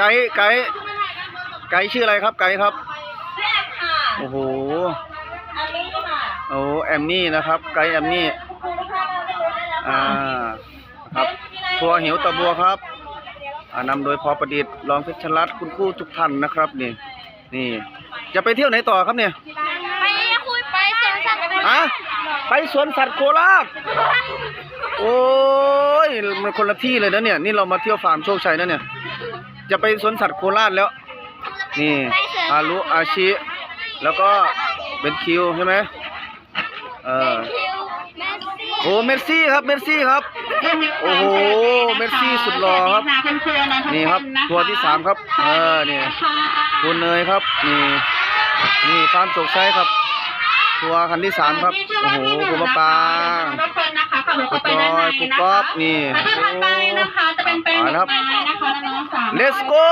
ไกด์ชื่ออะไรครับไกด์ครับโอ้โหโอ้แอมมี่นะครับไกด์แอมมี่ครับทัวร์หิวตะบัวครับนำโดยพอประดิษฐ์รองเพชรรัตน์คุณครูทุกท่านนะครับนี่จะไปเที่ยวไหนต่อครับเนี่ยไปสวนสัตว์ไปสวนสัตว์โคราชโอ้ยมันคนละที่เลยนะเนี่ยนี่เรามาเที่ยวฟาร์มโชคชัยนะเนี่ยจะไปสวนสัตว์โคราชแล้วนี่อารุอาชิแล้วก็เบนคิวใช่ไหมโอ้เมสซี่ครับเมสซี่ครับโอ้โหเมสซี่สุดหล่อครับนี่ครับทัวร์ที่3ครับนี่คุณเนยครับนี่ฟาร์มโชคชัยครับทัวร์คันที่3ครับโอ้โหคุณมะปางคุณจอยคุณก๊อฟนี่จะเป็นนะครับ Let's go